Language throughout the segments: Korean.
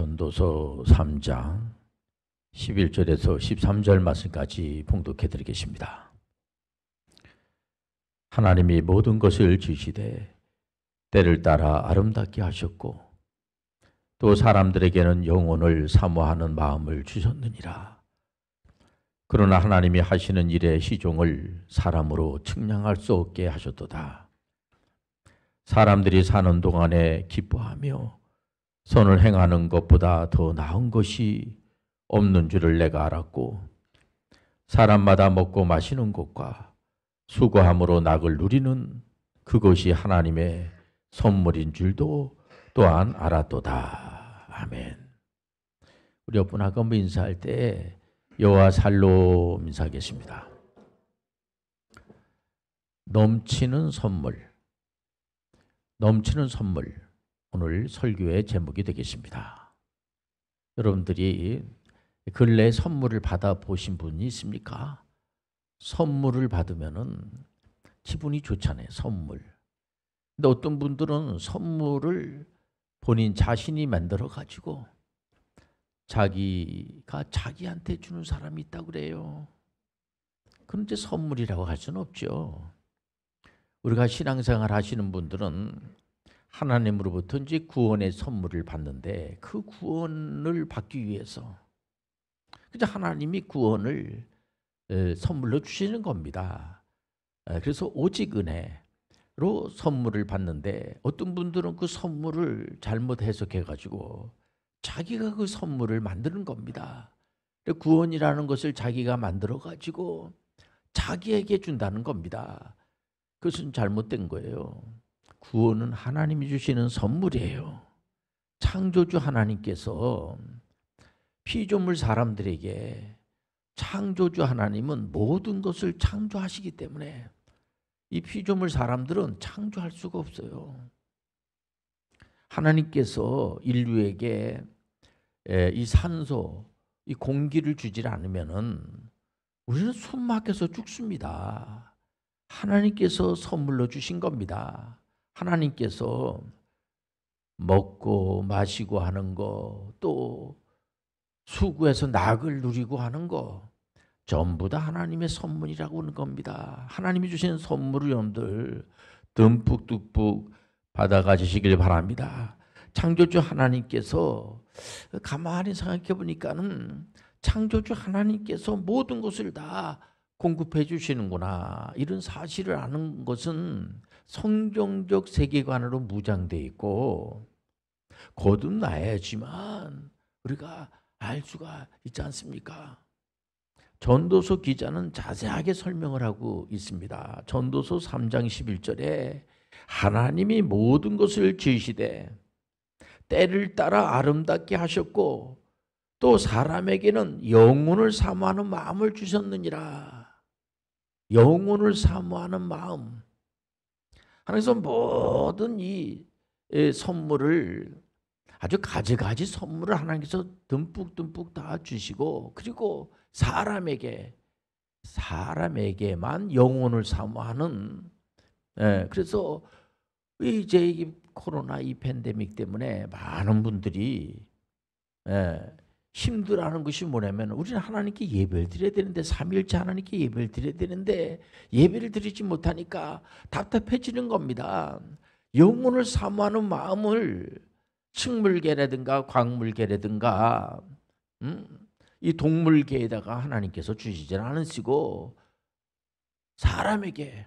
전도서 3장 11절에서 13절 말씀까지 봉독해 드리겠습니다. 하나님이 모든 것을 지으시되 때를 따라 아름답게 하셨고 또 사람들에게는 영혼을 사모하는 마음을 주셨느니라. 그러나 하나님이 하시는 일의 시종을 사람으로 측량할 수 없게 하셨도다. 사람들이 사는 동안에 기뻐하며 선을 행하는 것보다 더 나은 것이 없는 줄을 내가 알았고 사람마다 먹고 마시는 것과 수고함으로 낙을 누리는 그것이 하나님의 선물인 줄도 또한 알았도다. 아멘. 우리 옆분 아까 인사할 때 여호와 살로 인사하겠습니다. 넘치는 선물, 넘치는 선물. 오늘 설교의 제목이 되겠습니다. 여러분들이 근래에 선물을 받아보신 분이 있습니까? 선물을 받으면은 기분이 좋잖아요. 선물. 근데 어떤 분들은 선물을 본인 자신이 만들어 가지고 자기가 자기한테 주는 사람이 있다고 그래요. 그런데 선물이라고 할 수는 없죠. 우리가 신앙생활 하시는 분들은 하나님으로부터 이제 구원의 선물을 받는데 그 구원을 받기 위해서 그냥 하나님이 구원을 선물로 주시는 겁니다. 그래서 오직 은혜로 선물을 받는데 어떤 분들은 그 선물을 잘못 해석해 가지고 자기가 그 선물을 만드는 겁니다. 구원이라는 것을 자기가 만들어 가지고 자기에게 준다는 겁니다. 그것은 잘못된 거예요. 구원은 하나님이 주시는 선물이에요. 창조주 하나님께서 피조물 사람들에게 창조주 하나님은 모든 것을 창조하시기 때문에 이 피조물 사람들은 창조할 수가 없어요. 하나님께서 인류에게 이 산소, 이 공기를 주지 않으면은 우리는 숨 막혀서 죽습니다. 하나님께서 선물로 주신 겁니다. 하나님께서 먹고 마시고 하는 거, 또 수고해서 낙을 누리고 하는 거 전부 다 하나님의 선물이라고 하는 겁니다. 하나님이 주신 선물을 여러분들 듬뿍듬뿍 받아가시길 바랍니다. 창조주 하나님께서 가만히 생각해 보니까는 창조주 하나님께서 모든 것을 다 공급해 주시는구나. 이런 사실을 아는 것은 성경적 세계관으로 무장되어 있고 거듭나야지만 우리가 알 수가 있지 않습니까? 전도서 기자는 자세하게 설명을 하고 있습니다. 전도서 3장 11절에 하나님이 모든 것을 지으시되 때를 따라 아름답게 하셨고 또 사람에게는 영혼을 사모하는 마음을 주셨느니라. 영혼을 사모하는 마음. 하나님께서 모든 이 선물을 아주 가지가지 선물을 하나님께서 듬뿍듬뿍 다 주시고 그리고 사람에게만 영혼을 사모하는 그래서 이제 이 코로나 이 팬데믹 때문에 많은 분들이 힘들어하는 것이 뭐냐면 우리는 하나님께 예배를 드려야 되는데 삼위일체 하나님께 예배를 드려야 되는데 예배를 드리지 못하니까 답답해지는 겁니다. 영혼을 사모하는 마음을 식물계라든가 광물계라든가 이 동물계에다가 하나님께서 주시지 않으시고 사람에게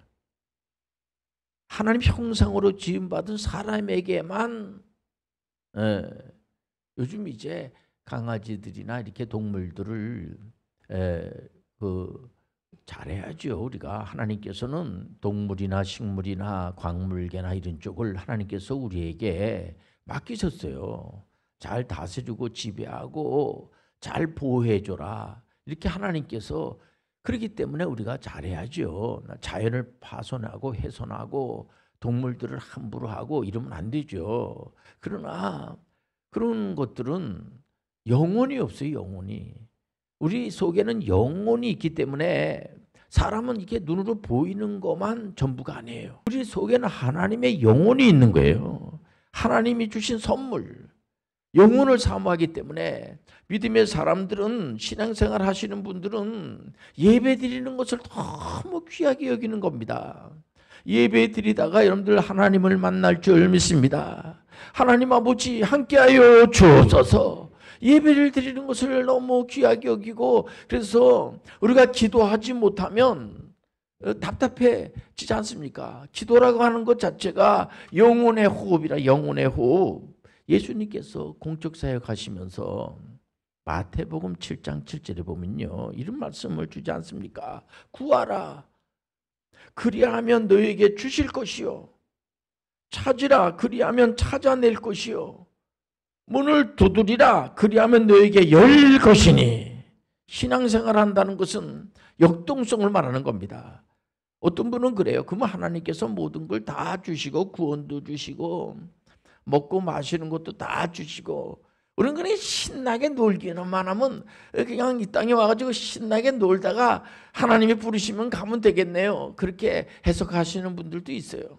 하나님 형상으로 지음받은 사람에게만 요즘 이제 강아지들이나 이렇게 동물들을 잘해야죠. 우리가 하나님께서는 동물이나 식물이나 광물계나 이런 쪽을 하나님께서 우리에게 맡기셨어요. 잘 다스리고 지배하고 잘 보호해줘라. 이렇게 하나님께서 그렇기 때문에 우리가 잘해야죠. 자연을 파손하고 훼손하고 동물들을 함부로 하고 이러면 안 되죠. 그러나 그런 것들은 영혼이 없어요. 영혼이. 우리 속에는 영혼이 있기 때문에 사람은 이렇게 눈으로 보이는 것만 전부가 아니에요. 우리 속에는 하나님의 영혼이 있는 거예요. 하나님이 주신 선물. 영혼을 사모하기 때문에 믿음의 사람들은, 신앙생활 하시는 분들은 예배 드리는 것을 너무 귀하게 여기는 겁니다. 예배 드리다가 여러분들 하나님을 만날 줄 믿습니다. 하나님 아버지 함께하여 주옵소서. 예배를 드리는 것을 너무 귀하게 여기고, 그래서 우리가 기도하지 못하면 답답해지지 않습니까? 기도라고 하는 것 자체가 영혼의 호흡이라. 영혼의 호흡. 예수님께서 공적 사역하시면서 마태복음 7장 7절에 보면요, 이런 말씀을 주지 않습니까? 구하라, 그리하면 너에게 주실 것이요, 찾으라, 그리하면 찾아낼 것이요, 문을 두드리라, 그리하면 너에게 열 것이니. 신앙생활 한다는 것은 역동성을 말하는 겁니다. 어떤 분은 그래요. 그러면 하나님께서 모든 걸 다 주시고, 구원도 주시고, 먹고 마시는 것도 다 주시고, 우리는 그냥 신나게 놀기만 하면, 그냥 이 땅에 와가지고 신나게 놀다가 하나님이 부르시면 가면 되겠네요. 그렇게 해석하시는 분들도 있어요.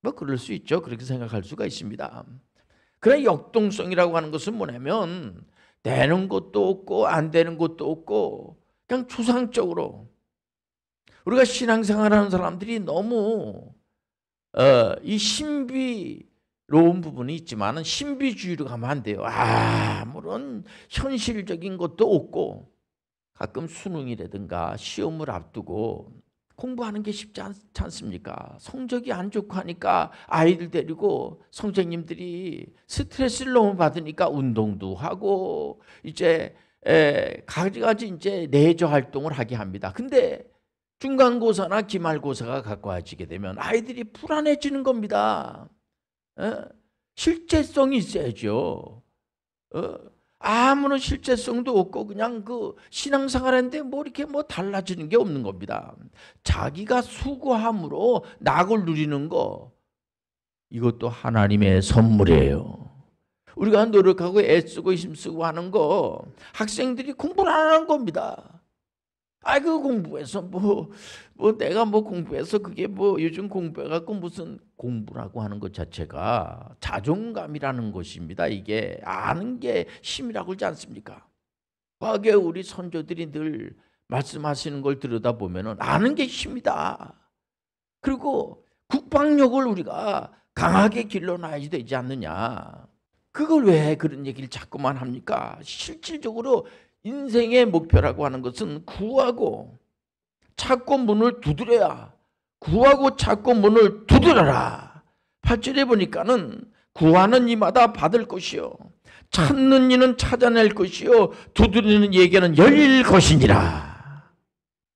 뭐 그럴 수 있죠. 그렇게 생각할 수가 있습니다. 그러나 역동성이라고 하는 것은 뭐냐면, 되는 것도 없고 안 되는 것도 없고, 그냥 추상적으로 우리가 신앙생활하는 사람들이 너무 이 신비로운 부분이 있지만 신비주의로 가면 안 돼요. 아무런 현실적인 것도 없고, 가끔 수능이라든가 시험을 앞두고 공부하는 게 쉽지 않습니까? 성적이 안 좋고 하니까 아이들 데리고 선생님들이 스트레스를 너무 받으니까 운동도 하고 이제 가지 이제 내조 활동을 하게 합니다. 근데 중간고사나 기말고사가 가까워지게 되면 아이들이 불안해지는 겁니다. 실제성이 있어야죠. 아무런 실제성도 없고 그냥 그 신앙생활인데 뭐 이렇게 뭐 달라지는 게 없는 겁니다. 자기가 수고함으로 낙을 누리는 거, 이것도 하나님의 선물이에요. 우리가 노력하고 애쓰고 힘쓰고 하는 거, 학생들이 공부를 안 하는 겁니다. 그 공부해서 뭐 내가 뭐 공부해서 그게 뭐 요즘 공부해갖고 무슨, 공부라고 하는 것 자체가 자존감이라는 것입니다. 이게 아는 게 힘이라고 그러지 않습니까? 과거에 우리 선조들이 늘 말씀하시는 걸 들여다보면은 아는 게 힘이다. 그리고 국방력을 우리가 강하게 길러놔야 되지 않느냐. 그걸 왜 그런 얘기를 자꾸만 합니까? 실질적으로 인생의 목표라고 하는 것은 구하고 찾고 문을 두드려야, 구하고 찾고 문을 두드려라. 8절에 보니까는 구하는 이마다 받을 것이요, 찾는 이는 찾아낼 것이요, 두드리는 이에게는 열릴 것이니라.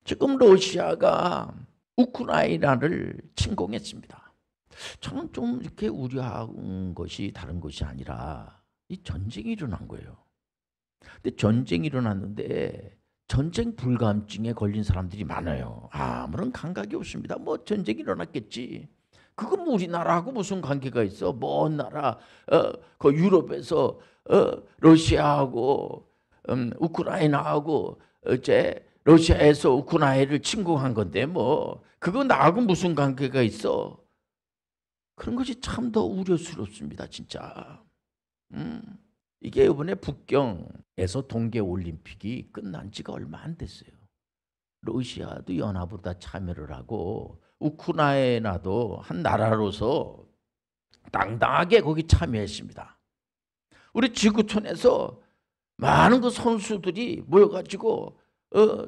지금 러시아가 우크라이나를 침공했습니다. 저는 좀 이렇게 우려한 것이 다른 것이 아니라 이 전쟁이 일어난 거예요. 근데 전쟁이 일어났는데 전쟁 불감증에 걸린 사람들이 많아요. 아무런 감각이 없습니다. 뭐 전쟁이 일어났겠지. 그건 뭐 우리나라하고 무슨 관계가 있어? 먼 나라, 그 유럽에서 러시아하고 우크라이나하고 이제 러시아에서 우크라이나를 침공한 건데 뭐 그거 나하고 무슨 관계가 있어? 그런 것이 참 더 우려스럽습니다, 진짜. 이게 이번에 북경에서 동계올림픽이 끝난 지가 얼마 안 됐어요. 러시아도 연합으로 다 참여를 하고 우크라이나도 한 나라로서 당당하게 거기 참여했습니다. 우리 지구촌에서 많은 그 선수들이 모여가지고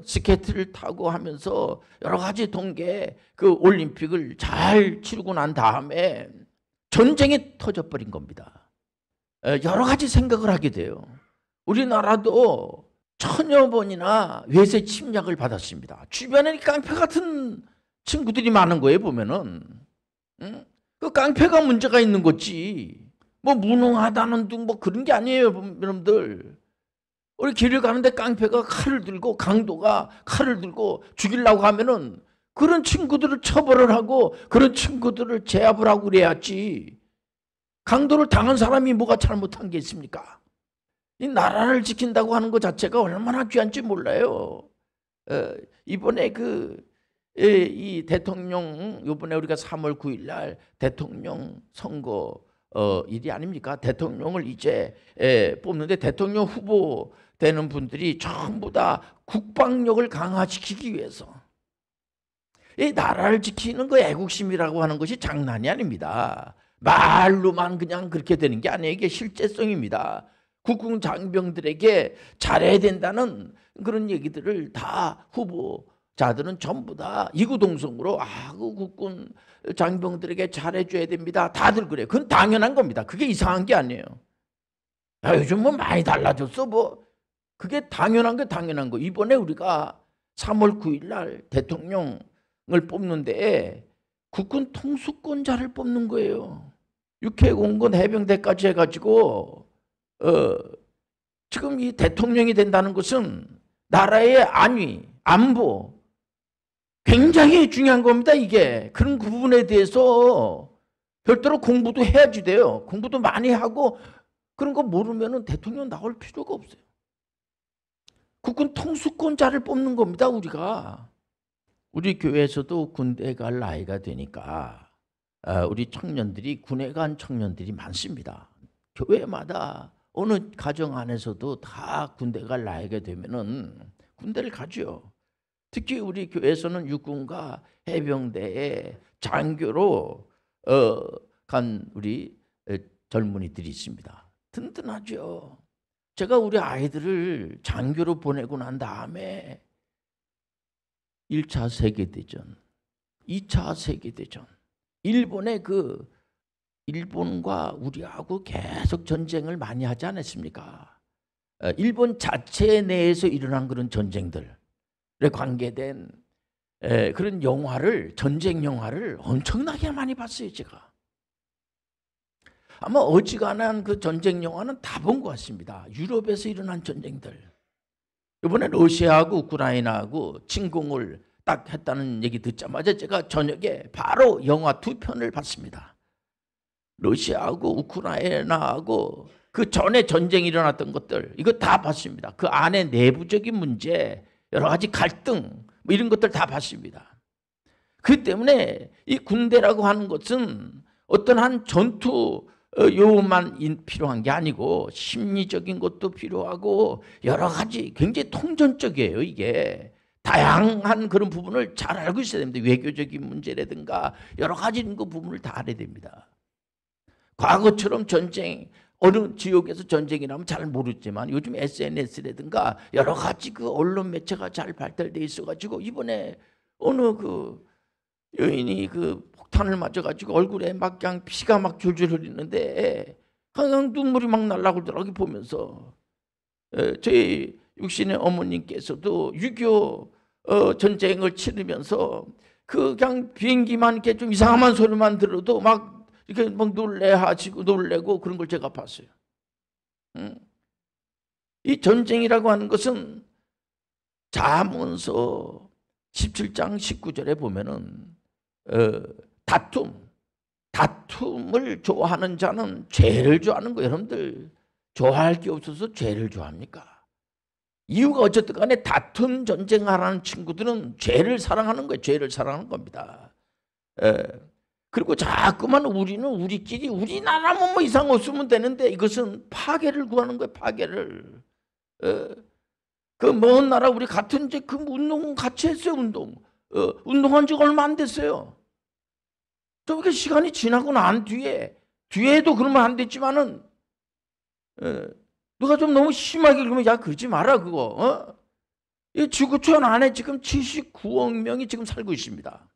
스케이트를 타고 하면서 여러 가지 동계 그 올림픽을 잘 치르고 난 다음에 전쟁이 터져버린 겁니다. 여러 가지 생각을 하게 돼요. 우리나라도 천여 번이나 외세 침략을 받았습니다. 주변에 깡패 같은 친구들이 많은 거예요, 보면은. 그 깡패가 문제가 있는 거지. 뭐 무능하다는 둥 뭐 그런 게 아니에요, 여러분들. 우리 길을 가는데 깡패가 칼을 들고, 강도가 칼을 들고 죽이려고 하면은 그런 친구들을 처벌을 하고 그런 친구들을 제압을 하고 그래야지. 강도를 당한 사람이 뭐가 잘못한 게 있습니까? 이 나라를 지킨다고 하는 것 자체가 얼마나 귀한지 몰라요. 이번에 이 대통령, 이번에 우리가 3월 9일 날 대통령 선거 일이 아닙니까? 대통령을 이제 뽑는데 대통령 후보 되는 분들이 전부 다 국방력을 강화시키기 위해서 이 나라를 지키는 그 애국심이라고 하는 것이 장난이 아닙니다. 말로만 그냥 그렇게 되는 게 아니에요. 이게 실제성입니다. 국군 장병들에게 잘해야 된다는 그런 얘기들을 다 후보자들은 전부 다 이구동성으로 그 국군 장병들에게 잘해줘야 됩니다. 다들 그래요. 그건 당연한 겁니다. 그게 이상한 게 아니에요. 요즘 뭐 많이 달라졌어. 뭐 그게 당연한 게 당연한 거. 이번에 우리가 3월 9일 날 대통령을 뽑는데 국군 통수권자를 뽑는 거예요. 육해공군 해병대까지 해가지고 지금 이 대통령이 된다는 것은 나라의 안위, 안보 굉장히 중요한 겁니다. 이게 그런 부분에 대해서 별도로 공부도 해야지 돼요. 공부도 많이 하고 그런 거 모르면 대통령 나올 필요가 없어요. 국군 통수권자를 뽑는 겁니다. 우리가. 우리 교회에서도 군대 갈 나이가 되니까 우리 청년들이 군에 간 청년들이 많습니다. 교회마다 어느 가정 안에서도 다 군대 갈 나이가 되면은 군대를 가죠. 특히 우리 교회에서는 육군과 해병대에 장교로 간 우리 젊은이들이 있습니다. 든든하죠. 제가 우리 아이들을 장교로 보내고 난 다음에 1차 세계대전, 2차 세계대전, 일본과 우리하고 계속 전쟁을 많이 하지 않았습니까? 일본 자체 내에서 일어난 그런 전쟁들에 관계된 그런 전쟁 영화를 엄청나게 많이 봤어요, 제가. 아마 어지간한 그 전쟁 영화는 다 본 것 같습니다. 유럽에서 일어난 전쟁들. 이번에 러시아하고 우크라이나하고 침공을 딱 했다는 얘기 듣자마자 제가 저녁에 바로 영화 2편을 봤습니다. 러시아하고 우크라이나하고 그 전에 전쟁이 일어났던 것들 이거 다 봤습니다. 그 안에 내부적인 문제, 여러 가지 갈등 뭐 이런 것들 다 봤습니다. 그 때문에 이 군대라고 하는 것은 어떤 한 전투 요만 필요한 게 아니고 심리적인 것도 필요하고 여러 가지 굉장히 통전적이에요. 이게 다양한 그런 부분을 잘 알고 있어야 됩니다. 외교적인 문제라든가 여러 가지 그 부분을 다 알아야 됩니다. 과거처럼 전쟁 어느 지역에서 전쟁이 나면 잘 모르지만 요즘 SNS라든가 여러 가지 그 언론 매체가 잘 발달돼 있어가지고 이번에 어느 그 여인이 그 폭탄을 맞아가지고 얼굴에 막 그냥 피가 막 줄줄 흐리는데 그냥 눈물이 막 날라고 그러더라고요. 보면서 저희 육신의 어머님께서도 6.25 전쟁을 치르면서 그 그냥 비행기만 이렇게 좀 이상한 소리만 들어도 막 이렇게 막 놀래고 그런 걸 제가 봤어요. 이 전쟁이라고 하는 것은 잠언서 17장 19절에 보면은 다툼을 좋아하는 자는 죄를 좋아하는 거예요. 여러분들 좋아할 게 없어서 죄를 좋아합니까? 이유가 어쨌든 간에 다툼 전쟁하라는 친구들은 죄를 사랑하는 거예요. 죄를 사랑하는 겁니다. 그리고 자꾸만 우리는 우리끼리 우리나라만 뭐 이상 없으면 되는데 이것은 파괴를 구하는 거예요. 파괴를. 그 먼 나라 우리 같은 이제 그 운동 같이 했어요. 운동한 지 얼마 안 됐어요. 좀 시간이 지나고 난 뒤에도 그러면 안 됐지만은 누가 좀 너무 심하게 그러면 야 그러지 마라 그거. 이 지구촌 안에 지금 79억 명이 지금 살고 있습니다.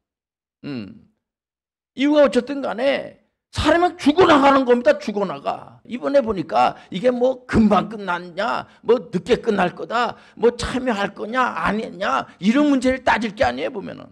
이유가 어쨌든 간에 사람이 죽어나가는 겁니다. 죽어나가. 이번에 보니까 이게 뭐 금방 끝났냐 뭐 늦게 끝날 거다 뭐 참여할 거냐 안 했냐 이런 문제를 따질 게 아니에요. 보면은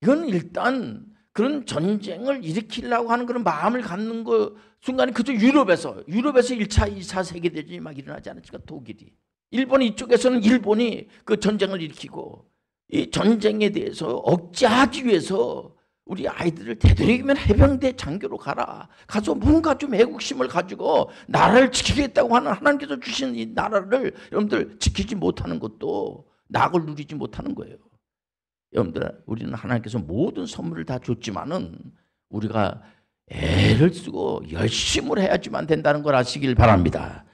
이건 일단 그런 전쟁을 일으키려고 하는 그런 마음을 갖는 거 순간에 그저 유럽에서 1차 2차 세계대전이 막 일어나지 않았습니까? 독일이. 일본 이쪽에서는 일본이 그 전쟁을 일으키고 이 전쟁에 대해서 억제하기 위해서 우리 아이들을 되도록이면 해병대 장교로 가서 뭔가 좀 애국심을 가지고 나라를 지키겠다고 하는 하나님께서 주신 이 나라를 여러분들 지키지 못하는 것도 낙을 누리지 못하는 거예요. 여러분들 우리는 하나님께서 모든 선물을 다 줬지만은 우리가 애를 쓰고 열심을 해야지만 된다는 걸 아시길 바랍니다.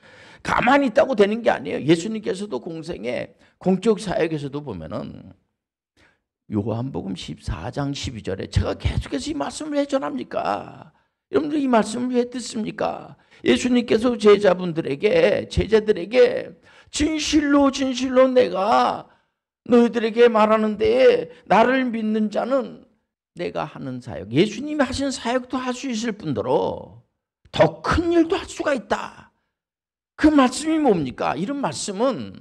가만히 있다고 되는 게 아니에요. 예수님께서도 공생에 공적 사역에서도 보면은 요한복음 14장 12절에 제가 계속해서 이 말씀을 왜 전합니까? 여러분들 이 말씀을 왜 듣습니까? 예수님께서 제자들에게 진실로 진실로 내가 너희들에게 말하는데 나를 믿는 자는 내가 하는 사역, 예수님이 하신 사역도 할 수 있을 뿐더러 더 큰 일도 할 수가 있다. 그 말씀이 뭡니까? 이런 말씀은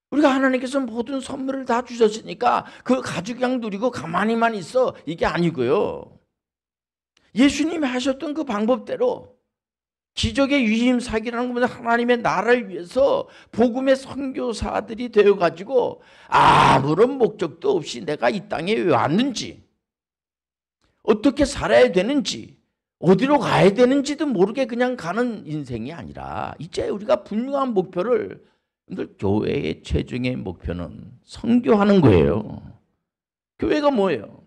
우리가 하나님께서 모든 선물을 다 주셨으니까 그 가지고 그냥 누리고 가만히만 있어, 이게 아니고요. 예수님이 하셨던 그 방법대로 기적의 위임사기라는 것은 하나님의 나라를 위해서 복음의 선교사들이 되어가지고 아무런 목적도 없이 내가 이 땅에 왜 왔는지, 어떻게 살아야 되는지, 어디로 가야 되는지도 모르게 그냥 가는 인생이 아니라 이제 우리가 분명한 목표를, 교회의 최종의 목표는 선교하는 거예요. 교회가 뭐예요?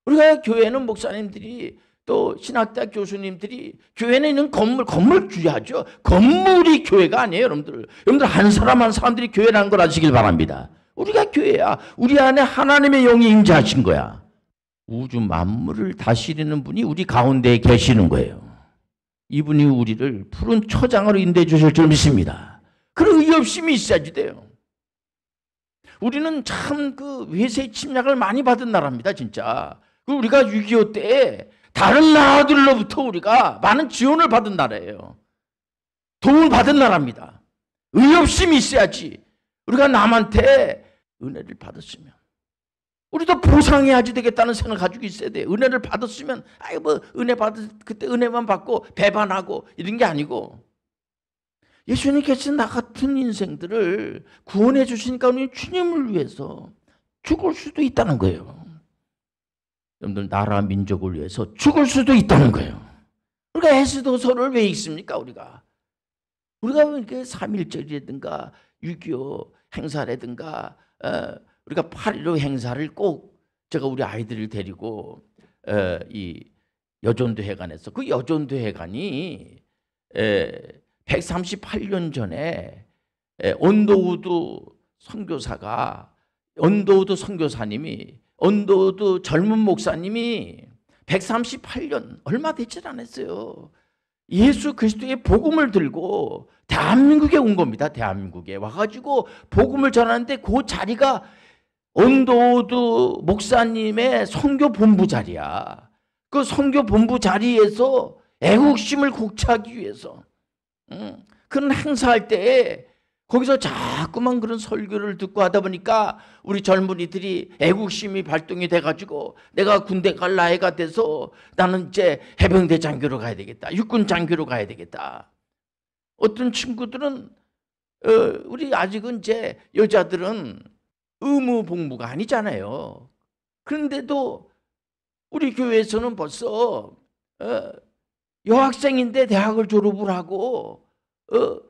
우리가 교회는 목사님들이 또 신학대학 교수님들이 교회는 있는 건물 귀하죠. 건물이 교회가 아니에요, 여러분들. 여러분들 한 사람 한 사람들이 교회라는 걸 아시길 바랍니다. 우리가 교회야. 우리 안에 하나님의 영이 임재하신 거야. 우주 만물을 다스리는 분이 우리 가운데에 계시는 거예요. 이분이 우리를 푸른 초장으로 인도해 주실 줄 믿습니다. 그런 의협심이 있어야지 돼요. 우리는 참 그 외세의 침략을 많이 받은 나라입니다, 진짜. 우리가 6.25 때에 다른 나라들로부터 우리가 많은 지원을 받은 나라예요. 도움을 받은 나라입니다. 의협심이 있어야지. 우리가 남한테 은혜를 받았으면 우리도 보상해야지 되겠다는 생각을 가지고 있어야 돼요. 은혜를 받았으면 아이 뭐 은혜 그때 은혜만 받고 배반하고 이런 게 아니고, 예수님께서 나 같은 인생들을 구원해 주시니까 우리 주님을 위해서 죽을 수도 있다는 거예요. 여러분들 나라 민족을 위해서 죽을 수도 있다는 거예요. 우리가 에스더서를 왜 읽습니까? 우리가 그 3.1절이라든가 6.25 행사라든가 우리가 8.15 행사를 꼭 제가 우리 아이들을 데리고 이 여전도회관에서, 그 여전도회관이 138년 전에 언더우드 선교사님이 언더우드 젊은 목사님이 138년 얼마 되질 않았어요. 예수 그리스도의 복음을 들고 대한민국에 온 겁니다. 대한민국에 와가지고 복음을 전하는데 그 자리가 언더우드 목사님의 선교본부 자리야. 그 선교본부 자리에서 애국심을 곡차하기 위해서 그런 행사할 때에 거기서 자꾸만 그런 설교를 듣고 하다 보니까 우리 젊은이들이 애국심이 발동이 돼가지고 내가 군대 갈 나이가 돼서 나는 이제 해병대 장교로 가야 되겠다, 육군 장교로 가야 되겠다. 어떤 친구들은 우리 아직은 이제 여자들은 의무 복무가 아니잖아요. 그런데도 우리 교회에서는 벌써 여학생인데 대학을 졸업을 하고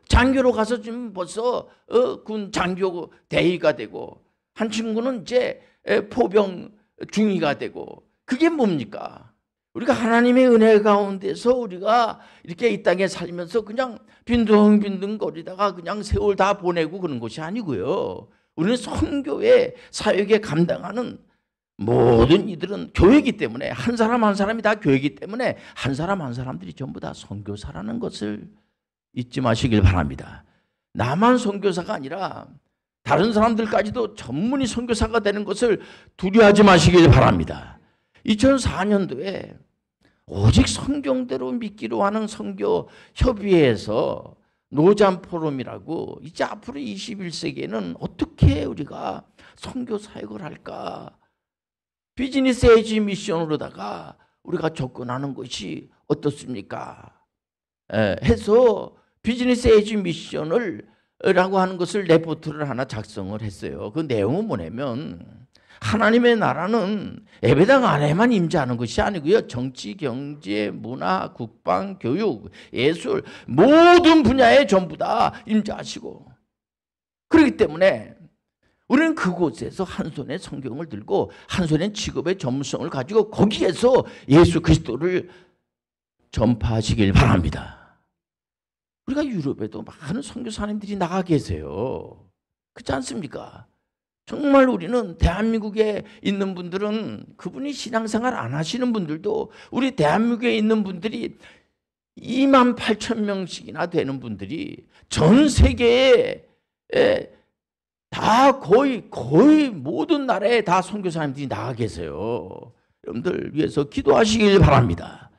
장교로 가서 지금 벌써 군 장교 대위가 되고, 한 친구는 이제 포병 중위가 되고, 그게 뭡니까? 우리가 하나님의 은혜 가운데서 우리가 이렇게 이 땅에 살면서 그냥 빈둥빈둥 거리다가 그냥 세월 다 보내고 그런 것이 아니고요. 우리는 선교의 사역에 감당하는 모든 이들은 교회이기 때문에, 한 사람 한 사람이 다 교회이기 때문에 한 사람 한 사람들이 전부 다 선교사라는 것을 잊지 마시길 바랍니다. 나만 선교사가 아니라 다른 사람들까지도 전문의 선교사가 되는 것을 두려워하지 마시길 바랍니다. 2004년도에 오직 성경대로 믿기로 하는 선교협의회에서 노잠 포럼이라고, 이제 앞으로 21세기에는 어떻게 우리가 선교 사역을 할까, 비즈니스 에이지 미션으로다가 우리가 접근하는 것이 어떻습니까? 해서 비즈니스 에이지 미션을 라고 하는 것을 레포트를 하나 작성을 했어요. 그 내용은 뭐냐면, 하나님의 나라는 예배당 안에만 임재하는 것이 아니고요, 정치, 경제, 문화, 국방, 교육, 예술 모든 분야에 전부 다 임재하시고, 그렇기 때문에 우리는 그곳에서 한 손에 성경을 들고 한 손에 직업의 전문성을 가지고 거기에서 예수 그리스도를 전파하시길 바랍니다. 우리가 유럽에도 많은 선교사님들이 나가 계세요. 그렇지 않습니까? 정말 우리는 대한민국에 있는 분들은 그분이 신앙생활 안 하시는 분들도 우리 대한민국에 있는 분들이 28,000명씩이나 되는 분들이 전 세계에 다 거의 모든 나라에 다 선교사님들이 나가 계세요. 여러분들 위해서 기도하시길 바랍니다.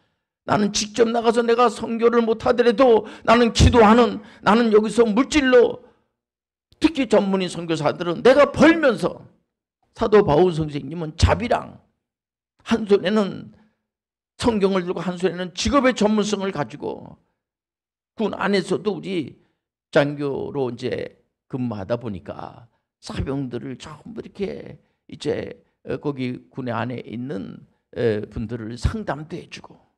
나는 직접 나가서 내가 선교를 못하더라도 나는 기도하는, 나는 여기서 물질로, 특히 전문인 선교사들은 내가 벌면서, 사도 바울 선생님은 자비랑 한 손에는 성경을 들고 한 손에는 직업의 전문성을 가지고 군 안에서도 우리 장교로 이제 근무하다 보니까 사병들을 전부 이렇게 이제 거기 군의 안에 있는 분들을 상담도 해주고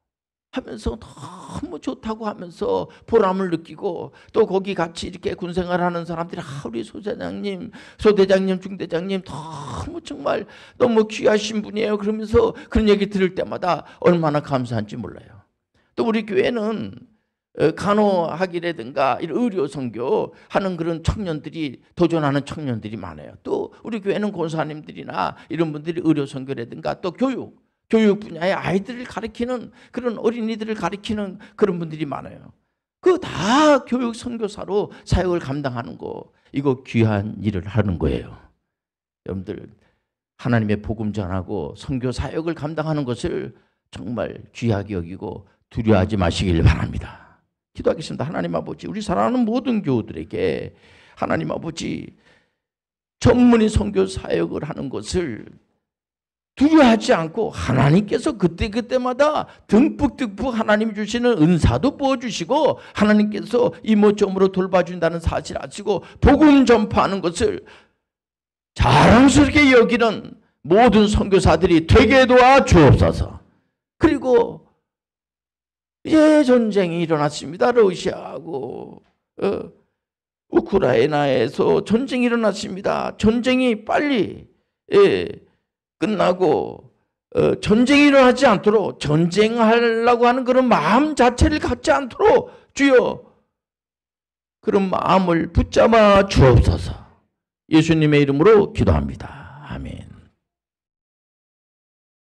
하면서 너무 좋다고 하면서 보람을 느끼고, 또 거기 같이 이렇게 군생활하는 사람들이 우리 소대장님, 중대장님 너무 정말 너무 귀하신 분이에요. 그러면서 그런 얘기 들을 때마다 얼마나 감사한지 몰라요. 또 우리 교회는 간호학이라든가 이런 의료 선교 하는 그런 청년들이, 도전하는 청년들이 많아요. 또 우리 교회는 권사님들이나 이런 분들이 의료 선교라든가 또 교육 분야의 아이들을 가르치는, 그런 어린이들을 가르치는 그런 분들이 많아요. 그 다 교육 선교사로 사역을 감당하는 거, 이거 귀한 일을 하는 거예요. 여러분들 하나님의 복음 전하고 선교 사역을 감당하는 것을 정말 귀하게 여기고 두려워하지 마시길 바랍니다. 기도하겠습니다. 하나님 아버지, 우리 사랑하는 모든 교우들에게 하나님 아버지 전문의 선교 사역을 하는 것을 두려워하지 않고 하나님께서 그때마다 듬뿍 하나님이 주시는 은사도 부어주시고 하나님께서 이모저모로 돌봐준다는 사실 아시고 복음 전파하는 것을 자랑스럽게 여기는 모든 선교사들이 되게 도와 주옵소서. 그리고 이제 전쟁이 일어났습니다. 러시아하고 우크라이나에서 전쟁이 일어났습니다. 전쟁이 빨리 끝나고 전쟁이 일어나지 않도록, 전쟁하려고 하는 그런 마음 자체를 갖지 않도록 주여 그런 마음을 붙잡아 주옵소서. 예수님의 이름으로 기도합니다. 아멘.